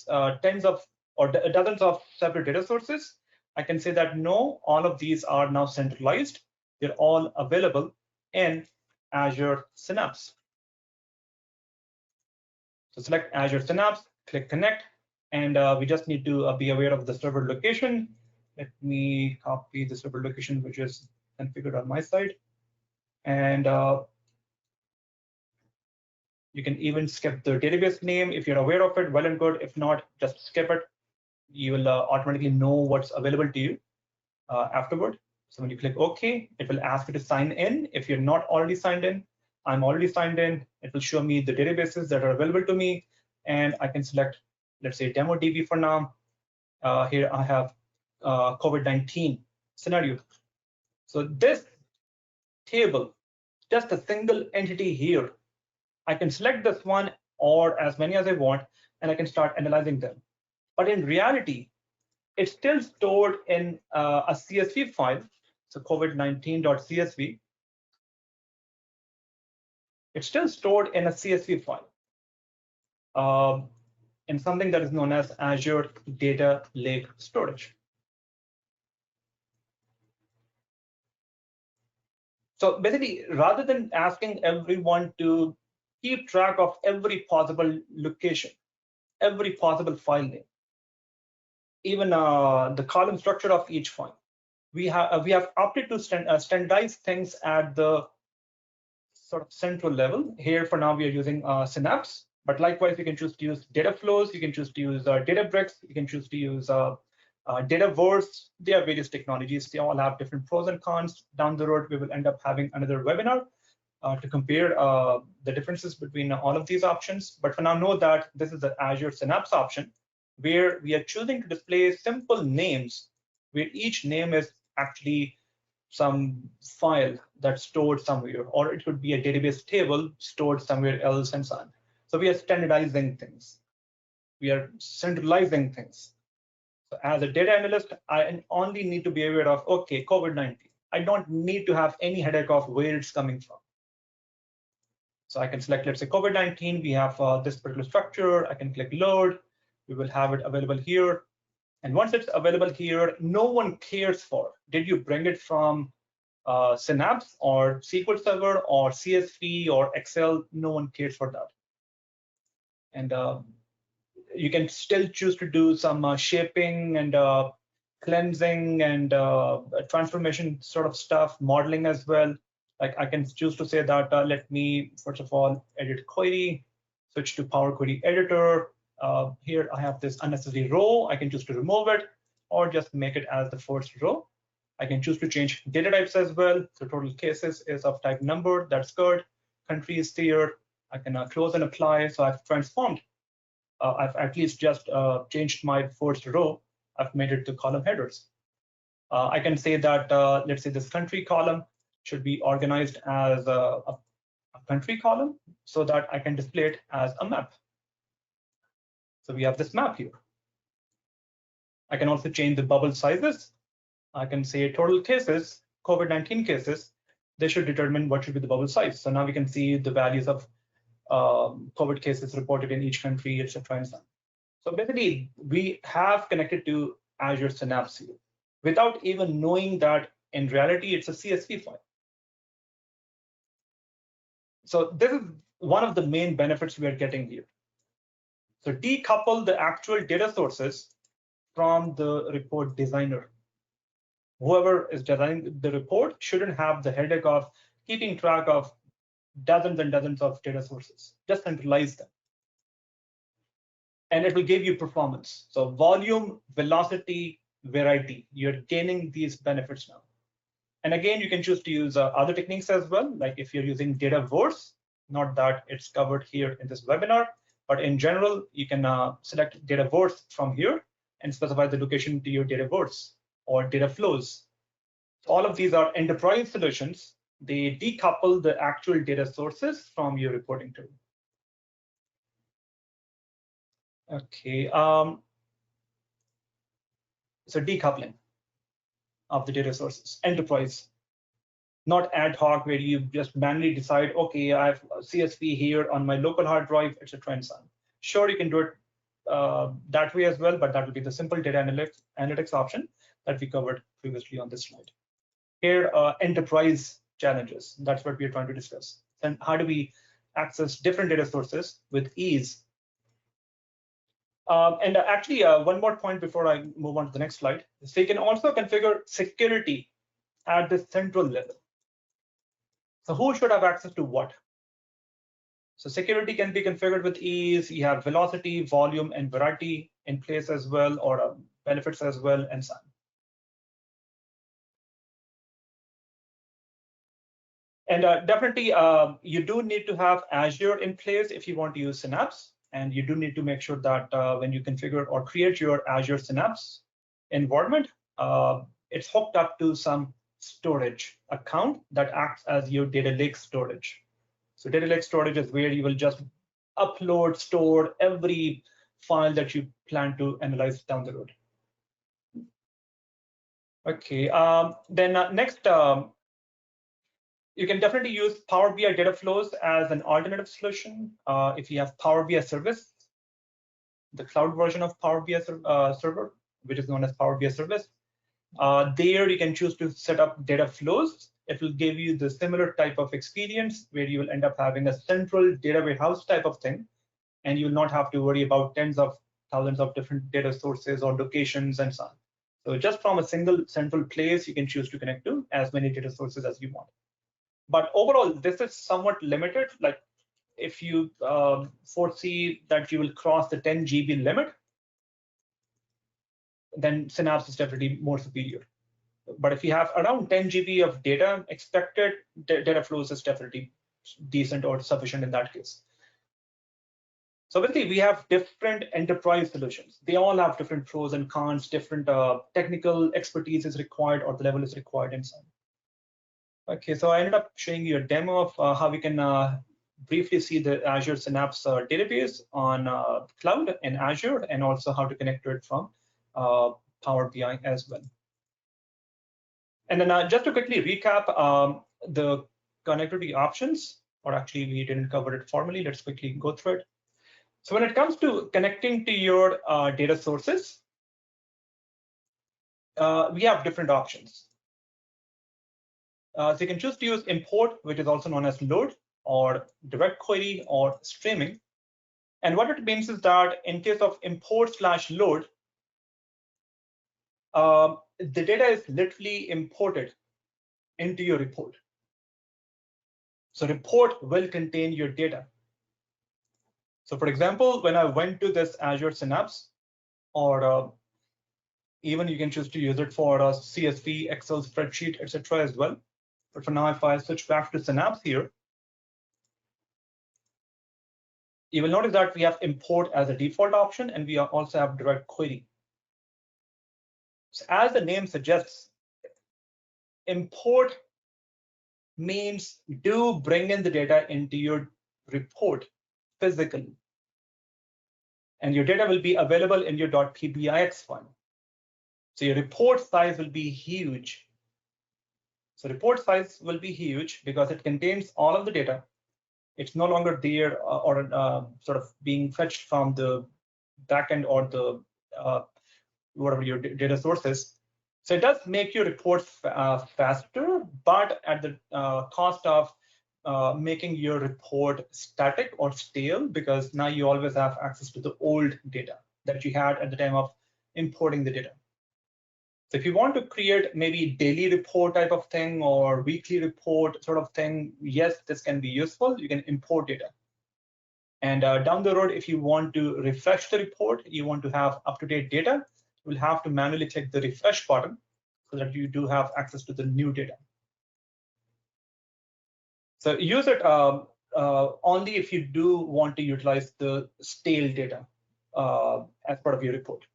tens of or dozens of separate data sources, I can say that no, all of these are now centralized. They're all available in Azure Synapse. So select Azure Synapse, click Connect, and we just need to be aware of the server location. Let me copy the server location, which is configured on my side. And you can even skip the database name if you're aware of it, well and good. If not, just skip it. You will automatically know what's available to you afterward. So when you click OK, it will ask you to sign in. If you're not already signed in, I'm already signed in. It will show me the databases that are available to me, and I can select, let's say, DemoDB for now. Here I have COVID-19 scenario. So this table, just a single entity here, I can select this one or as many as I want, and I can start analyzing them. But in reality, it's still stored in a CSV file, so COVID-19.csv. It's still stored in a CSV file in something that is known as Azure Data Lake Storage. So basically, rather than asking everyone to keep track of every possible location, every possible file name, even the column structure of each file, we have opted to standardize things at the sort of central level. Here for now we are using Synapse, but likewise you can choose to use data flows, you can choose to use Databricks, you can choose to use Dataverse. There are various technologies, they all have different pros and cons. Down the road we will end up having another webinar to compare the differences between all of these options. But for now, know that this is the Azure Synapse option, where we are choosing to display simple names, where each name is actually some file that's stored somewhere, or it could be a database table stored somewhere else and so on. So we are standardizing things. We are centralizing things. So as a data analyst, I only need to be aware of, okay, COVID-19. I don't need to have any headache of where it's coming from. So I can select, let's say, COVID-19. We have this particular structure. I can click load. We will have it available here. And once it's available here, no one cares for, did you bring it from Synapse or SQL Server or CSV or Excel? No one cares for that. And you can still choose to do some shaping and cleansing and transformation sort of stuff, modeling as well. Like I can choose to say that let me first of all edit query, switch to Power Query Editor. Here I have this unnecessary row. I can choose to remove it or just make it as the first row. I can choose to change data types as well. So total cases is of type number, that's good. Country is there. I can close and apply. So I've transformed. I've at least just changed my first row. I've made it to column headers. I can say that, let's say this country column should be organized as a country column so that I can display it as a map. So we have this map here. I can also change the bubble sizes. I can say total cases, COVID-19 cases, they should determine what should be the bubble size. So now we can see the values of COVID cases reported in each country, etc. and so on. So basically, we have connected to Azure Synapse here without even knowing that in reality, it's a CSV file. So this is one of the main benefits we are getting here. So decouple the actual data sources from the report designer. Whoever is designing the report shouldn't have the headache of keeping track of dozens and dozens of data sources. Just centralize them. And it will give you performance. So volume, velocity, variety, you're gaining these benefits now. And again, you can choose to use other techniques as well, like if you're using Dataverse, not that it's covered here in this webinar, but in general, you can select Dataverse from here and specify the location to your Dataverse or data flows. All of these are enterprise solutions. They decouple the actual data sources from your reporting tool. Okay, so decoupling of the data sources, enterprise, not ad hoc where you just manually decide, okay, I have CSV here on my local hard drive, etc. and so on. Sure, you can do it that way as well, but that will be the simple data analytics option that we covered previously on this slide. Here, enterprise challenges, that's what we're trying to discuss. And how do we access different data sources with ease? And actually, one more point before I move on to the next slide. So you can also configure security at the central level. So who should have access to what? So security can be configured with ease. You have velocity, volume, and variety in place as well, or benefits as well, and so on. And definitely, you do need to have Azure in place if you want to use Synapse. And you do need to make sure that when you configure or create your Azure Synapse environment, it's hooked up to some storage account that acts as your data lake storage. So data lake storage is where you will just upload, store every file that you plan to analyze down the road. Okay, then next, you can definitely use Power BI data flows as an alternative solution. If you have Power BI service, the cloud version of Power BI server, which is known as Power BI service, there you can choose to set up data flows. It will give you the similar type of experience where you will end up having a central data warehouse type of thing, and you will not have to worry about tens of thousands of different data sources or locations and so on. So just from a single central place, you can choose to connect to as many data sources as you want. But overall, this is somewhat limited. Like if you foresee that you will cross the 10 GB limit, then Synapse is definitely more superior. But if you have around 10 GB of data expected, data flows is definitely decent or sufficient in that case. So basically, we have different enterprise solutions. They all have different pros and cons, different technical expertise is required or the level is required and so on. Okay, so I ended up showing you a demo of how we can briefly see the Azure Synapse database on cloud in Azure, and also how to connect to it from Power BI as well. And then just to quickly recap the connectivity options, or actually we didn't cover it formally, let's quickly go through it. So when it comes to connecting to your data sources, we have different options. So you can choose to use import, which is also known as load, or DirectQuery, or streaming. And what it means is that in case of import/load, the data is literally imported into your report. So report will contain your data. So for example, when I went to this Azure Synapse, or even you can choose to use it for a CSV, Excel spreadsheet, etc. as well. But for now, if I switch back to Synapse here, you will notice that we have import as a default option, and we also have DirectQuery. So as the name suggests, import means do bring in the data into your report physically. And your data will be available in your .pbix file. So your report size will be huge. So report size will be huge because it contains all of the data. It's no longer there or sort of being fetched from the backend or the whatever your data source is. So it does make your reports faster, but at the cost of making your report static or stale, because now you always have access to the old data that you had at the time of importing the data. So if you want to create maybe daily report type of thing or weekly report sort of thing, yes, this can be useful. You can import data. And down the road, if you want to refresh the report, you want to have up-to-date data, you will have to manually click the refresh button so that you do have access to the new data. So use it only if you do want to utilize the stale data as part of your report.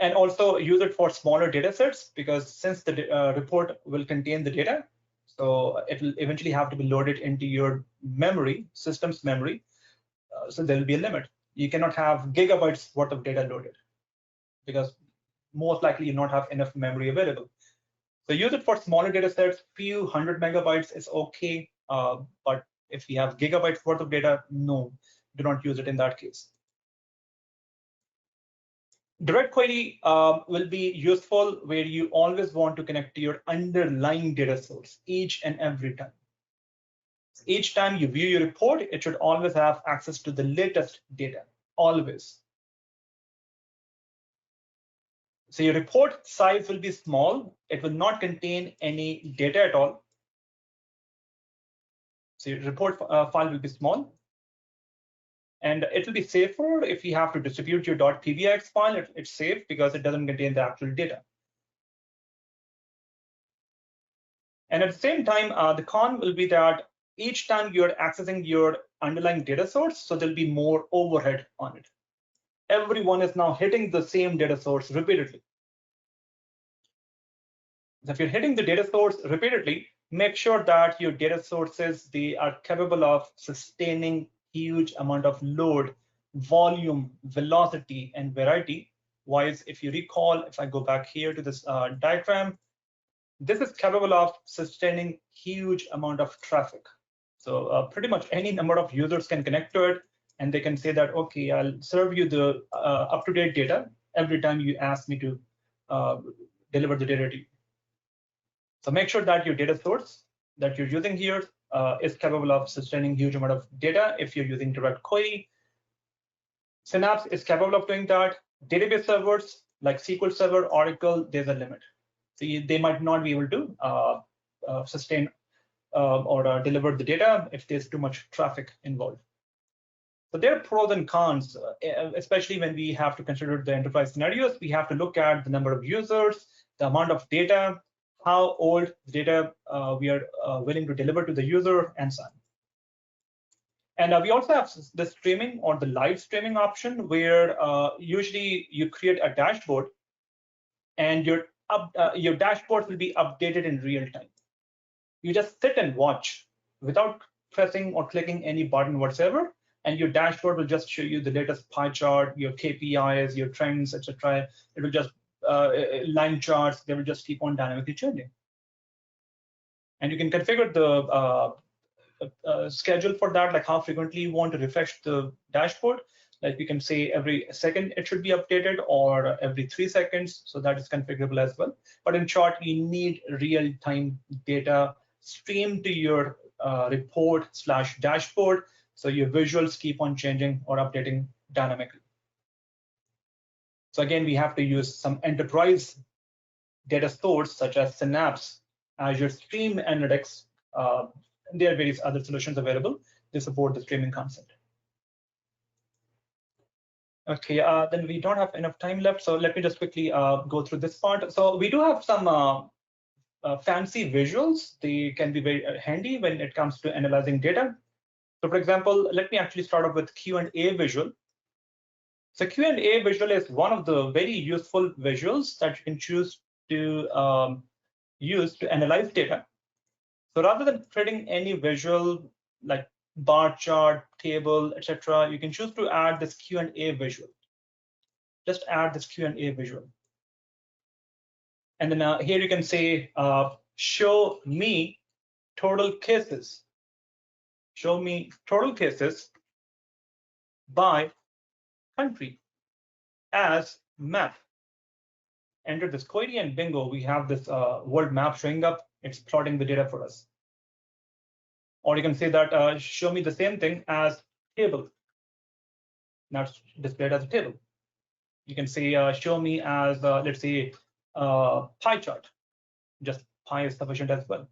And also use it for smaller data sets, because since the report will contain the data, so it will eventually have to be loaded into your memory, system's memory. So there will be a limit. You cannot have gigabytes worth of data loaded, because most likely you not have enough memory available. So use it for smaller data sets. Few 100 megabytes is okay, but if you have gigabytes worth of data, no, do not use it in that case. DirectQuery will be useful where you always want to connect to your underlying data source each and every time. Each time you view your report, it should always have access to the latest data, always. So your report size will be small. It will not contain any data at all. So your report file will be small. And it will be safer if you have to distribute your .pbix file. It's safe because it doesn't contain the actual data. And at the same time, the con will be that each time you're accessing your underlying data source, so there'll be more overhead on it. Everyone is now hitting the same data source repeatedly. So if you're hitting the data source repeatedly, make sure that your data sources, they are capable of sustaining huge amount of load, volume, velocity, and variety. Wise, if you recall, if I go back here to this diagram, this is capable of sustaining huge amount of traffic. So pretty much any number of users can connect to it, and they can say that, okay, I'll serve you the up-to-date data every time you ask me to deliver the data to you. So make sure that your data source that you're using here is capable of sustaining huge amount of data. If you're using DirectQuery, Synapse is capable of doing that. Database servers like SQL Server, Oracle, there's a limit. So they might not be able to sustain or deliver the data if there's too much traffic involved. So there are pros and cons, especially when we have to consider the enterprise scenarios. We have to look at the number of users, the amount of data, how old data we are willing to deliver to the user, and so on. And we also have the streaming or the live streaming option, where usually you create a dashboard, and your dashboard will be updated in real time. You just sit and watch without pressing or clicking any button whatsoever, and your dashboard will just show you the latest pie chart, your KPIs, your trends, etc. It will just line charts, they will just keep on dynamically changing. And you can configure the schedule for that, like how frequently you want to refresh the dashboard. Like we can say every second it should be updated, or every 3 seconds. So that is configurable as well. But in short, you need real-time data streamed to your report/dashboard, so your visuals keep on changing or updating dynamically. So again, we have to use some enterprise data source such as Synapse, Azure Stream Analytics, there are various other solutions available to support the streaming concept. Okay, then we don't have enough time left, so let me just quickly go through this part. So we do have some fancy visuals. They can be very handy when it comes to analyzing data. So for example, let me actually start off with Q&A visual. So Q&A visual is one of the very useful visuals that you can choose to use to analyze data. So rather than creating any visual like bar chart, table, etc., you can choose to add this Q&A visual. Just add this Q&A visual. And then here you can say, show me total cases. Show me total cases by country as map. Enter this query and bingo, we have this world map showing up. It's plotting the data for us. Or you can say that show me the same thing as table. Now it's displayed as a table. You can say show me as let's say pie chart. Just pie is sufficient as well.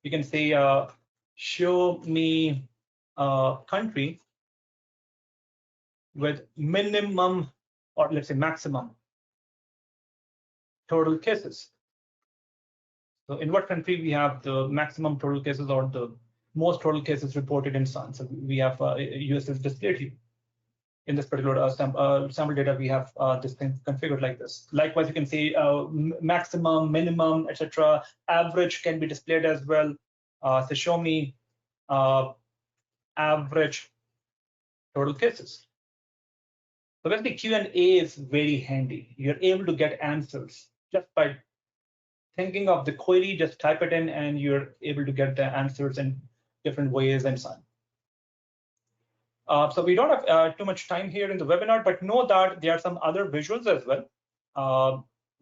You can say show me country with minimum or let's say maximum total cases. So in what country we have the maximum total cases or the most total cases reported in Sun. So we have US is displayed here. In this particular sample data, we have this thing configured like this. Likewise, you can say maximum, minimum, etc. Average can be displayed as well. So show me average total cases. So basically, Q&A is very handy. You're able to get answers just by thinking of the query, just type it in, and you're able to get the answers in different ways and so on. So we don't have too much time here in the webinar, but know that there are some other visuals as well.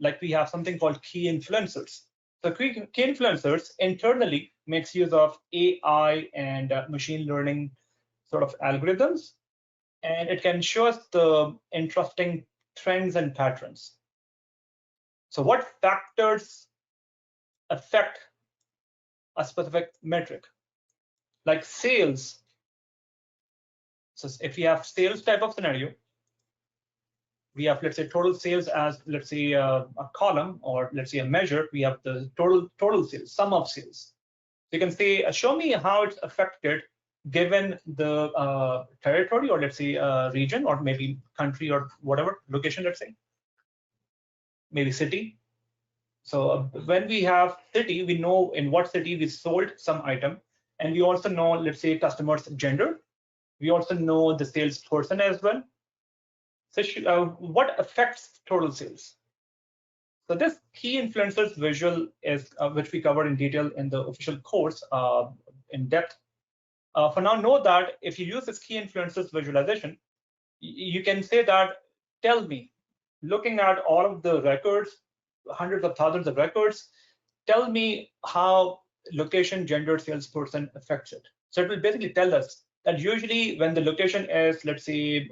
Like we have something called key influencers. So key influencers internally makes use of AI and machine learning sort of algorithms, and it can show us the interesting trends and patterns. So what factors affect a specific metric, like sales? So if we have sales type of scenario, we have, let's say, total sales as, let's say, a column, or let's say a measure. We have the total sales, sum of sales. So you can say, show me how it's affected given the territory, or let's say region, or maybe country, or whatever location, let's say, maybe city. So when we have city, we know in what city we sold some item, and we also know, let's say, customer's gender. We also know the salesperson as well. So what affects total sales? So this key influencers visual is which we covered in detail in the official course in depth. For now, know that if you use this key influencers visualization, you can say that, tell me, looking at all of the records, hundreds of thousands of records, tell me how location, gender, salesperson affects it. So it will basically tell us that usually when the location is, let's say,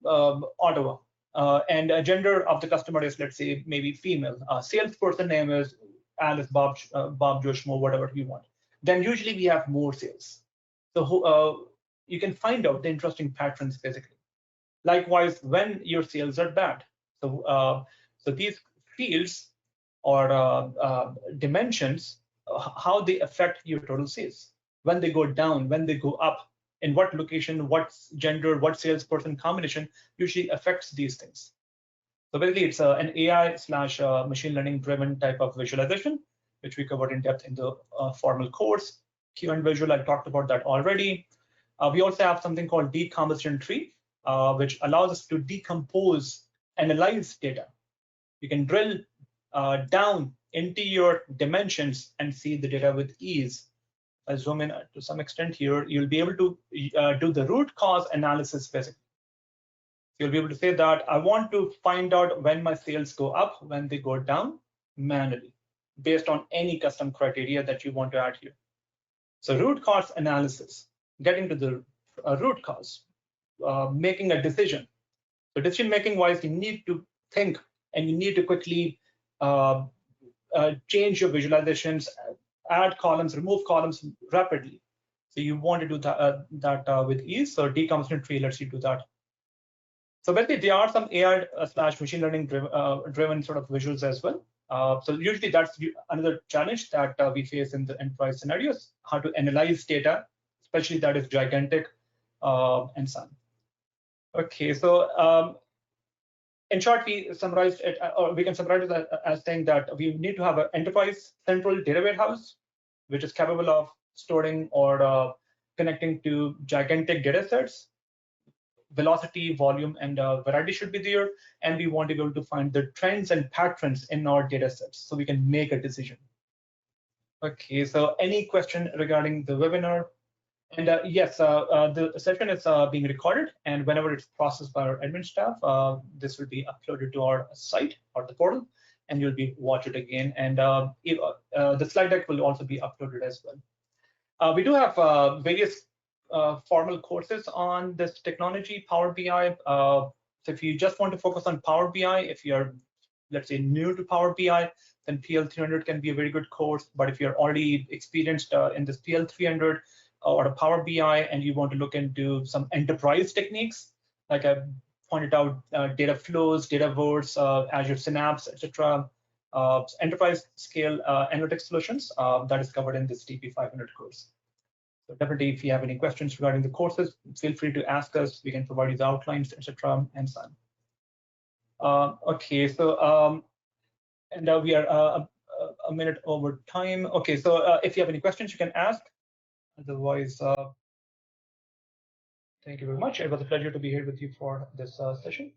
Ottawa, and a gender of the customer is, let's say, maybe female, salesperson name is Alice, Bob, Joe, Schmo, whatever you want, then usually we have more sales. So you can find out the interesting patterns basically. Likewise, when your sales are bad, so these fields or dimensions, how they affect your total sales, when they go down, when they go up, in what location, what gender, what salesperson combination usually affects these things. So basically, it's an AI/ machine learning driven type of visualization, which we covered in depth in the formal course. Q&A visual, I talked about that already. We also have something called decomposition tree, which allows us to decompose, analyze data. You can drill down into your dimensions and see the data with ease. I zoom in to some extent here, you'll be able to do the root cause analysis basically. You'll be able to say that I want to find out when my sales go up, when they go down manually, based on any custom criteria that you want to add here. So root cause analysis, getting to the root cause, making a decision. So decision making wise, you need to think and you need to quickly change your visualizations add columns, remove columns rapidly. So you want to do that with ease. So decommissioning tree lets you do that. So basically, there are some AI / machine learning driven sort of visuals as well. So usually that's another challenge that we face in the enterprise scenarios: how to analyze data, especially that is gigantic and so on. Okay, so in short, we summarized it, or we can summarize it as saying that we need to have an enterprise central data warehouse, which is capable of storing or connecting to gigantic data sets. Velocity, volume, and variety should be there. And we want to be able to find the trends and patterns in our data sets so we can make a decision. Okay, so any question regarding the webinar? And yes, the session is being recorded, and whenever it's processed by our admin staff, this will be uploaded to our site or the portal, and you'll be watch it again. And the slide deck will also be uploaded as well. We do have various formal courses on this technology, Power BI. So if you just want to focus on Power BI, if you're, let's say, new to Power BI, then PL300 can be a very good course. But if you're already experienced in this PL300 or a Power BI and you want to look into some enterprise techniques, like I pointed out, data flows, data words, Azure Synapse, etc., enterprise scale analytics solutions, that is covered in this TP500 course. So definitely, if you have any questions regarding the courses, feel free to ask us. We can provide you the outlines, etc., and so on. Okay, so and we are a minute over time. Okay, so if you have any questions, you can ask. Otherwise, thank you very much. It was a pleasure to be here with you for this session.